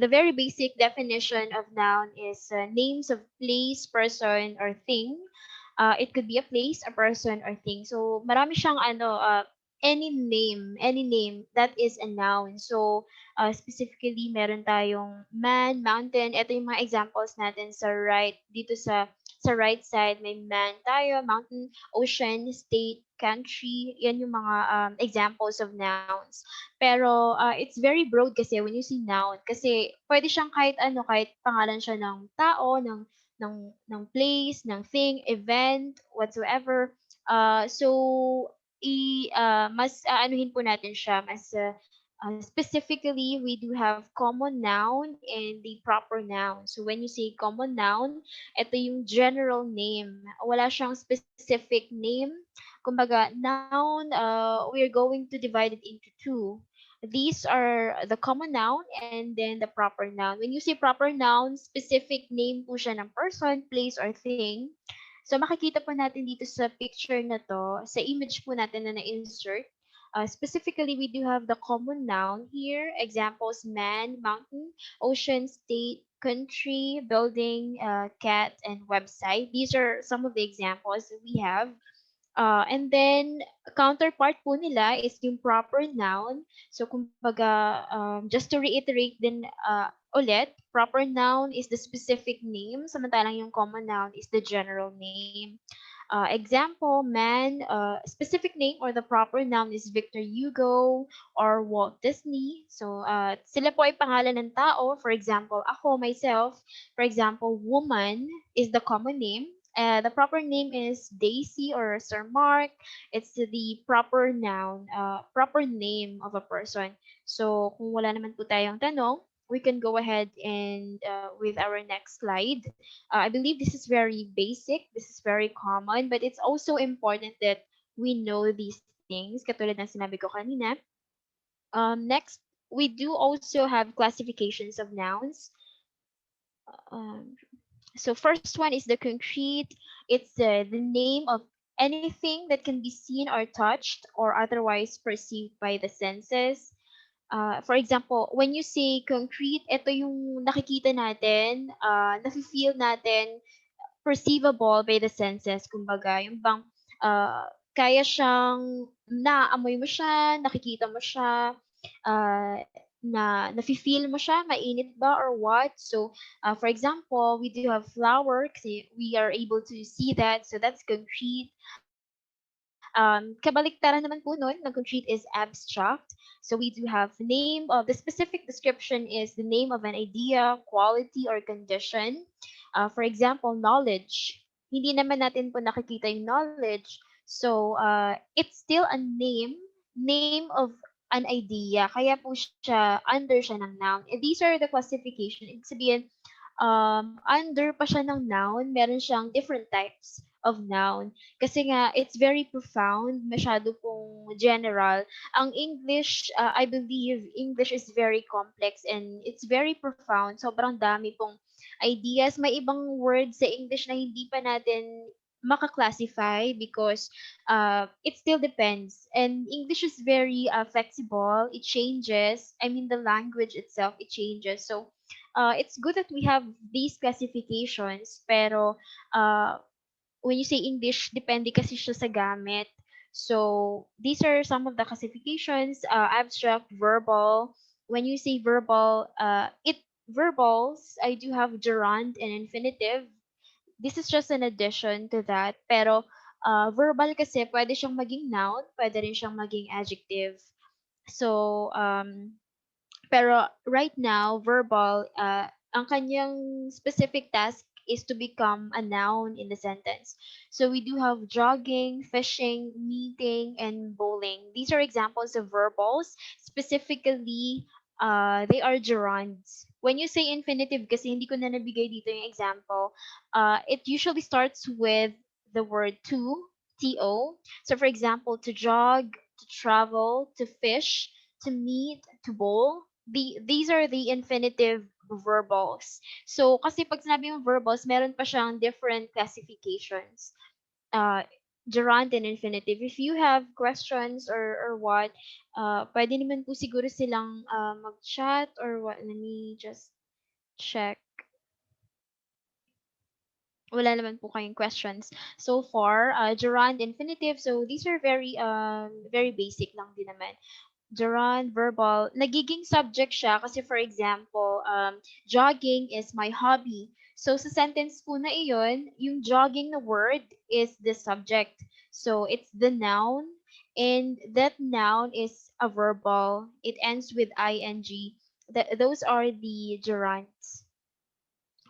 the very basic definition of noun is names of place, person, or thing. It could be a place, a person, or thing. So marami siyang any name that is a noun. So specifically meron tayong man, mountain. Ito yung mga examples natin sa right dito sa right side may man tayo, mountain, ocean, state, country. Yan yung mga examples of nouns. Pero it's very broad kasi when you see noun kasi pwede siyang kahit ano, kahit pangalan siya ng tao, ng place, ng thing, event, whatsoever. So mas aanuhin po natin siya mas specifically we do have common noun and the proper noun. So when you say common noun, ito yung general name. Wala siyang specific name. Kumbaga, noun, we're going to divide it into two. These are the common noun and then the proper noun. When you say proper noun, specific name po siya ng person, place, or thing. So makikita po natin dito sa picture na to, sa image po natin na na-insert. Specifically, we do have the common noun here. Examples, man, mountain, ocean, state, country, building, cat, and website. These are some of the examples that we have. And then, counterpart po nila is yung proper noun. So, kumbaga, just to reiterate din ulit, proper noun is the specific name, samantalang yung common noun is the general name. Example, man, specific name or the proper noun is Victor Hugo or Walt Disney. So, sila po ay pangalan ng tao. For example, ako, myself. For example, woman is the common name. The proper name is Daisy or Sir Mark. It's the proper noun, proper name of a person. So, kung wala naman po tayong tanong, we can go ahead and with our next slide. I believe this is very basic, this is very common, but it's also important that we know these things, katulad ng sinabi ko kanina. Next, we do also have classifications of nouns. Um, so first one is the concrete. It's the name of anything that can be seen or touched or otherwise perceived by the senses. For example, when you say concrete, ito yung nakikita natin, nafe-feel natin, perceivable by the senses. Kumbaga, yung bang kaya siyang naamoy mo siya, nakikita mo siya, uh, nafe-feel mo siya, mainit ba or what. So, for example, we do have flower kasi we are able to see that. So, that's concrete. Kabaliktaran naman po nun, ng concrete is abstract. So we do have name of the specific description is the name of an idea, quality, or condition. For example, knowledge. Hindi naman natin po nakikita yung knowledge. So it's still a name of an idea. Kaya po siya, under siya ng noun. And these are the classification. Ibig sabihin, under pa siya ng noun, meron siyang different types of noun. Kasi nga, it's very profound, masyado pong general. Ang English, I believe, English is very complex and it's very profound. Sobrang dami pong ideas. May ibang words sa English na hindi pa natin maka-classify because it still depends. And English is very flexible. It changes. I mean, the language itself, it changes. So, it's good that we have these classifications, pero when you say English, depende kasi siya sa gamit. So, these are some of the classifications, abstract, verbal. When you say verbal, verbals, I do have gerund and infinitive. This is just an addition to that. Pero, verbal kasi pwede siyang maging noun, pwede rin siyang maging adjective. So, pero right now, verbal, ang kanyang specific task is to become a noun in the sentence. So we do have jogging, fishing, meeting, and bowling. These are examples of verbals. Specifically, they are gerunds. When you say infinitive, kasi hindi ko na nabigay dito yung example, it usually starts with the word to. So for example, to jog, to travel, to fish, to meet, to bowl. These are the infinitive verbals. So, kasi pag sinabi yung verbals, meron pa siyang different classifications. Gerund and infinitive. If you have questions or what, pwede naman po siguro silang mag-chat or what. Let me just check. Wala naman po kayong questions so far. Gerund, infinitive. So these are very basic lang din naman. Gerund, verbal, nagiging subject siya kasi for example, jogging is my hobby. So sa sentence po na iyon, yung jogging na word is the subject. So it's the noun and that noun is a verbal. It ends with ing. Those are the gerunds.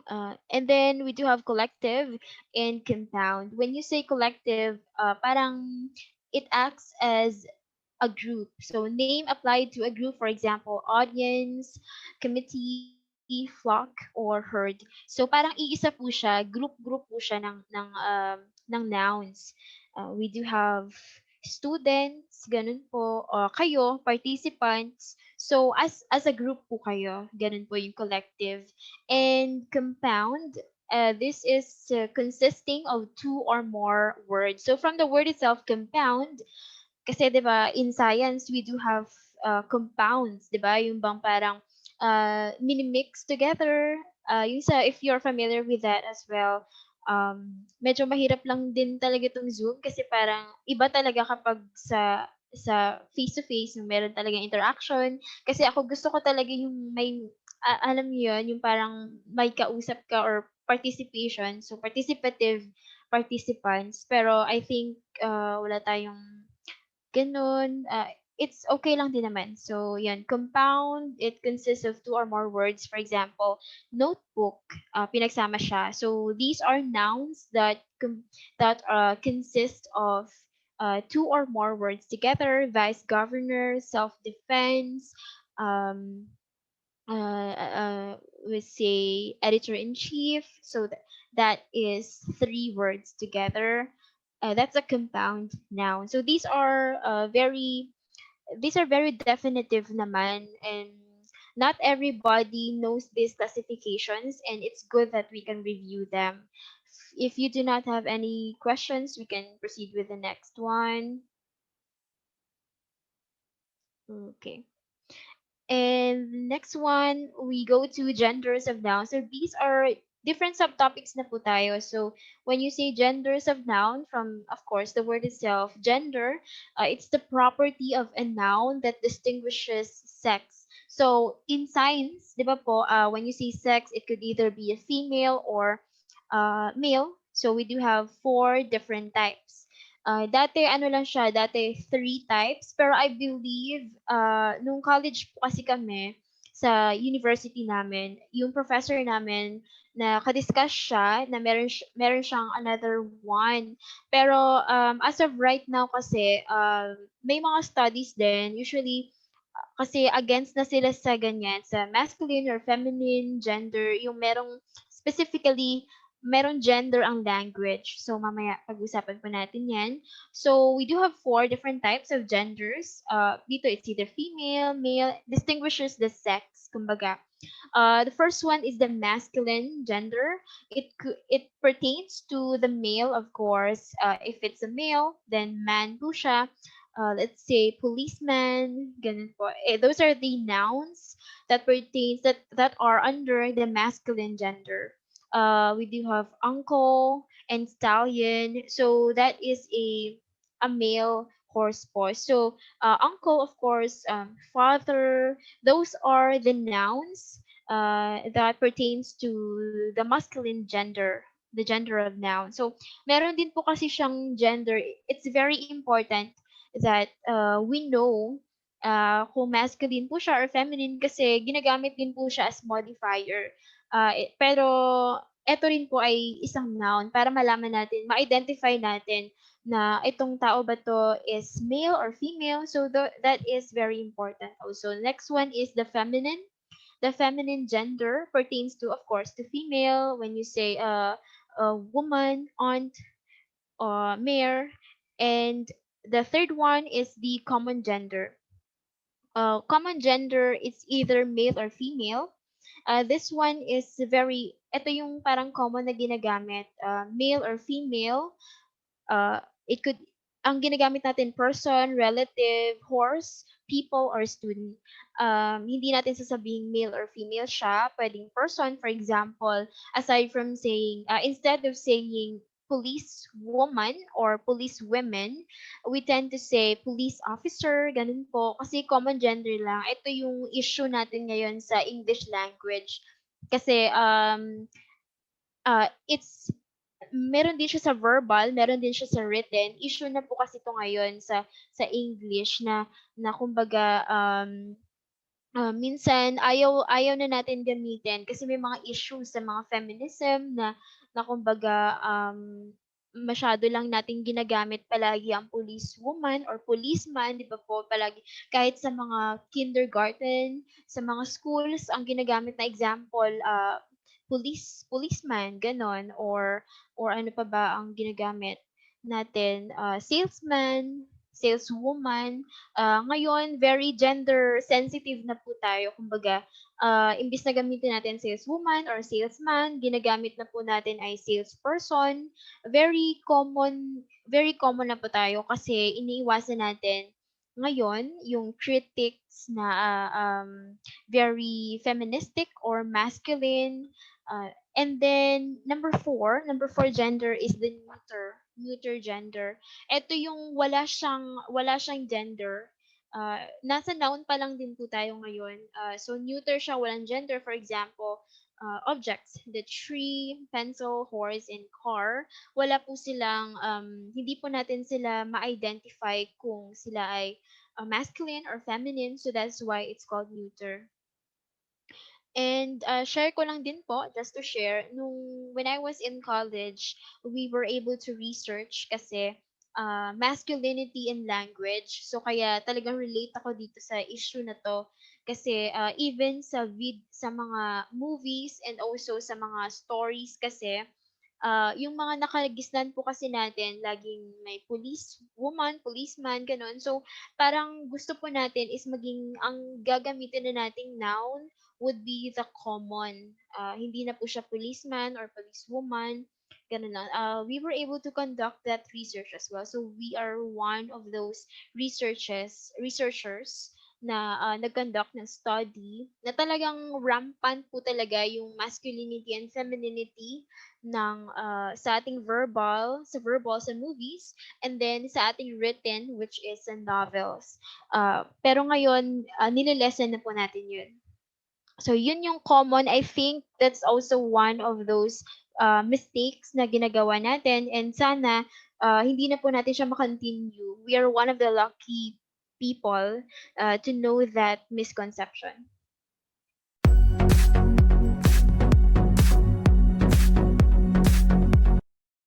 And then we do have collective and compound. When you say collective, parang it acts as a group. So name applied to a group, for example, audience, committee, flock, or herd. So parang iisa po siya, group po siya ng nouns. We do have students, ganun po, or kayo, participants. So as a group po kayo, ganun po yung collective. And compound, this is consisting of two or more words. So from the word itself, compound, kasi 'di ba in science we do have compounds, 'di ba? Yung bang parang mini-mix together. Yung sa if you're familiar with that as well, medyo mahirap lang din talaga itong Zoom kasi parang iba talaga kapag sa face to face yung meron talagang interaction. Kasi ako gusto ko talaga yung may alam niyo yun, yung parang may kausap ka or participation. So participative participants. Pero I think wala tayong gano'n, it's okay lang din naman. So, 'yan, compound, it consists of two or more words. For example, notebook, pinagsama siya. So, these are nouns that consist of two or more words together. Vice governor, self-defense, um, we say editor in chief. So that is three words together. That's a compound noun. So these are very definitive naman, and not everybody knows these classifications, and it's good that we can review them. If you do not have any questions, we can proceed with the next one. Okay. And next one, we go to genders of nouns. So these are different subtopics na po tayo. So when you say genders of noun, from of course the word itself, gender, it's the property of a noun that distinguishes sex. So in science, di ba po, when you say sex, it could either be a female or male. So we do have four different types. Dati ano lang siya, dati three types, pero I believe nung college po kasi kami sa university namin, yung professor namin na kadiscuss siya na meron siyang another one. Pero as of right now kasi may mga studies din usually kasi against na sila sa ganyan, sa masculine or feminine gender, yung merong specifically, merong gender ang language. So, mamaya pag-usapan po natin yan. So, we do have four different types of genders. Dito, it's either female, male, distinguishes the sex, kumbaga. The first one is the masculine gender. It pertains to the male, of course. If it's a male, then man po siya. Let's say policeman, ganun po. Those are the nouns that are under the masculine gender. We do have uncle and stallion. So that is a male horse po. So uncle, of course, father. Those are the nouns that pertains to the masculine gender, the gender of noun. So meron din po kasi siyang gender. It's very important that we know kung masculine po siya or feminine kasi ginagamit din po siya as modifier. Pero eto rin po ay isang noun para malaman natin, ma-identify natin na itong tao ba to is male or female. So that is very important also. Next one is the feminine. The feminine gender pertains to, of course, to female. When you say a woman, aunt, mare, and the third one is the common gender. Common gender is either male or female. This one is ito yung parang common na ginagamit, male or female. It could ang ginagamit natin person, relative, horse, people, or student. Hindi natin sasabing male or female siya. Pwedeng person, for example, aside from saying, instead of saying police woman or police women, we tend to say police officer, ganun po. Kasi common gender lang. Ito yung issue natin ngayon sa English language. Kasi it's meron din siya sa verbal, meron din siya sa written. Issue na po kasi ito ngayon sa English na kumbaga minsan ayaw ayaw na natin gamitin kasi may mga issues sa mga feminism na kumbaga masyado lang nating ginagamit palagi ang police woman or policeman, 'di ba po? Palagi kahit sa mga kindergarten, sa mga schools ang ginagamit na example policeman gano'n or ano pa ba ang ginagamit natin, salesman, saleswoman. Ngayon very gender sensitive na po tayo kumbaga, imbis na gamitin natin saleswoman or salesman, ginagamit na po natin ay salesperson. Very common na po tayo kasi iniiwasan natin ngayon yung critics na very feministic or masculine. And then number four gender is the neuter gender. Ito yung wala siyang gender. Nasa noun pa lang din po tayo ngayon. So neuter siya, walang gender. For example, objects, the tree, pencil, horse, and car. Wala po silang, hindi po natin sila ma-identify kung sila ay masculine or feminine. So that's why it's called neuter. And share ko lang din po, just to share, when I was in college, we were able to research kasi masculinity in language. So kaya talagang relate ako dito sa issue na to kasi even sa mga movies and also sa mga stories kasi yung mga nakagisnan po kasi natin laging may police woman, policeman, gano'n. So, parang gusto po natin is maging ang gagamitin na nating noun would be the common. Hindi na po siya policeman or policewoman, gano'n lang. We were able to conduct that research as well. So, we are one of those researchers na nag-conduct ng study na talagang rampant po talaga yung masculinity and femininity ng sa ating verbal sa movies, and then sa ating written, which is sa novels. Pero ngayon, nililesen na po natin yun. So, yun yung common. I think that's also one of those mistakes na ginagawa natin, and sana hindi na po natin siya makontinue. We are one of the lucky people to know that misconception.